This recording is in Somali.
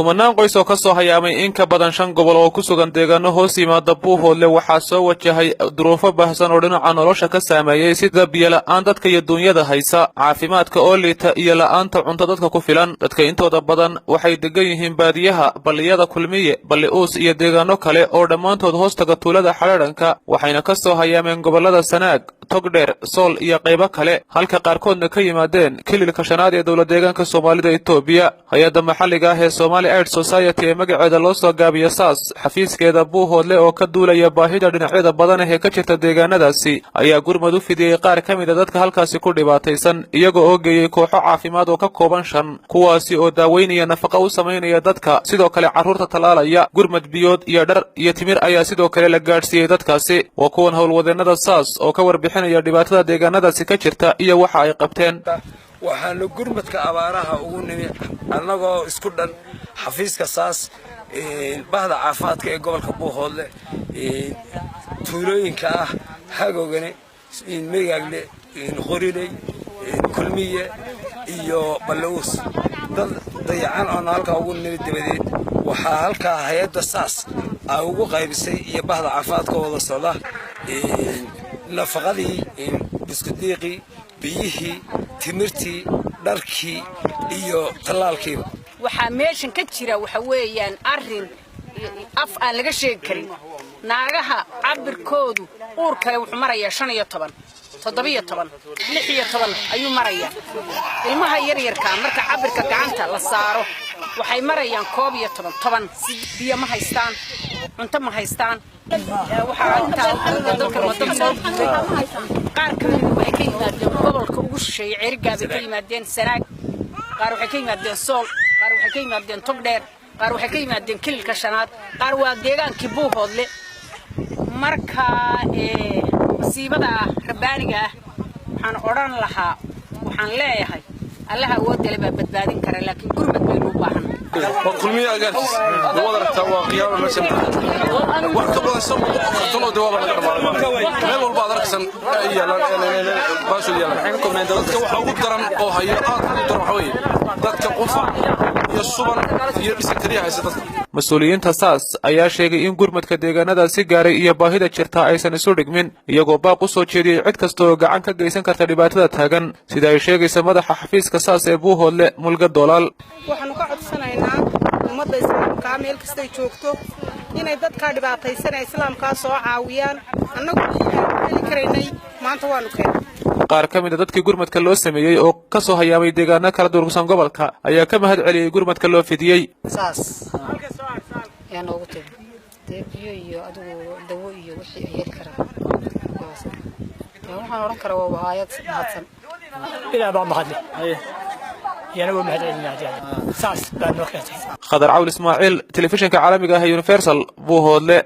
kumanaan qoys oo ka soo hayaamay in ka badan 5 gobol oo ku sugan deegaano hoos yimaada Buuhoodle waxaa soo wajahay duruufo baahsan oo dhinaca nolosha ka saameeyay sida biyo la'aan dadka iyo dunyada haysa caafimaadka oo liita iyo la'aanta cunto dadka ku filan dadka intooda badan waxay degan yihiin baadiyaha baliyada kulmiye bali'uus iyo deegaano kale oo dhamaantood hoostaga tuulada xareeranka waxayna ka soo hayaameen gobolada Sanaag Togdheer Sool iyo qaybo kale halka qaarkoodna ka yimaadeen kililka shanaad ee dawladda deegaanka Soomaalida Itoobiya hay'adda maxalliga ah ee Somali Aid Society ee magaceeda loo soo gaabiyo SAS xafiiskeeda Buuhoodle oo ka duulaya baahida dhinacyada badan ee ka jirta deegaanadaasi ayaa gurmad u fidiyay qaar ka mid ah dadka halkaasi ku dhibaataysan iyagoo oo geeyay kooxo caafimaad oo ka kooban 5 kuwaasi oo daaweynaya nafaqo u sameynaya dadka sidoo kale carruurta talaalaya gurmad biyood iyo dhar iyo timir ayaa sidoo kale la gaarsiiyay dadkaasi waa kuwan howlwadeennada SAS oo ka warbixinaya dhibaatada deegaanadaasi ka jirta iyo waxa ay qabteen waxaanu gurmadka abaaraha ugu nimi annagoo isku dhan xafiiska SAS bahda caafimaadka ee gobolka Buuhoodle tuulooyinka ah Hagogane Meegagle Qoriley Kulmiye iyo Bali'uus dad dayacan oo halka ugu nimi dibadeed waxaa halka hay'adda SAS ay ugu qaybisay iyo bahda caafimaadka wada socda nafaqadii biskudiiqi biyihii timirtii dharkii iyo talaalkii waxa meeshan ka jira waxa weeyaan arin af aan laga sheeg karin naagaha cabirkoodu uurka wuxuu marayaa 15 17 16 ayuu marayaa ilmaha yar yarka marka cabirka gacanta la saaro waxay marayaan 11 biyo ma haystaan cunto ma haystaan waxa inta dadka wadada soo qaar ka mid ah ka yimaadeen gobolka ugu shisheeyay Ceerigaaba ka yimaadeen Sanaag qaar waxay ka yimaadeen Sool qaar waxay ka yimaadeen Togdheer qaar waxay ka yimaadeen kililka shanaad qaar waa deegaankii Buuhoodle marka masiibada rabbaaniga waxaan oran lahaa waxaan leeyahay allaha wadale baa badbaadin kara laakiin gurmad bay u baahan kulmiye agaarkiis wada rabtaa waa qiyaamo meesha wax ka badan soo qofto dawaab laga dhamaa meel walba adarksan baasho yaala waxaan koomeyda dadka waxa ugu daran oo hayo aad ugu daran waxa weeye dadka qofa iyo suban iyo dhisikariya haysta dadka mas'uuliyiinta SAS ayaa sheegay in gurmadka deegaanadaasi gaaray iyo baahida jirta aysan isu dhigmin iyagoo baaq u soo jeediyay cid kasta oo gacan ka geysan karta dhibaatada taagan sida ay sheegaysa madaxa xafiiska SAS ee Buuhoodle Mulga Dolaal waxaanu ka codsanaynaa ummadda islaamka meel kasta ay joogto inay dadka dhibaataysan islaamka soo caawiyaan annagu heli karaynay maanta waanu keenay qaar ka mid ah dadkii gurmadka loo sameeyay oo ka soo hayaamay deegaano kala durugsan gobolka ayaa ka mahad celiyay gurmadka loo fidiyay SAS yaa noogu tagey biyo iyo adigu dawo iyo wixii ay heli karaan waxaan oran karaa waa hay'ad mahadsan ilaa baa mahadle yana waa mahad celinaa SAS baa noo keentay Khadar Cawl Ismaaciil telefishinka caalamiga ah ee Universal Buuhoodle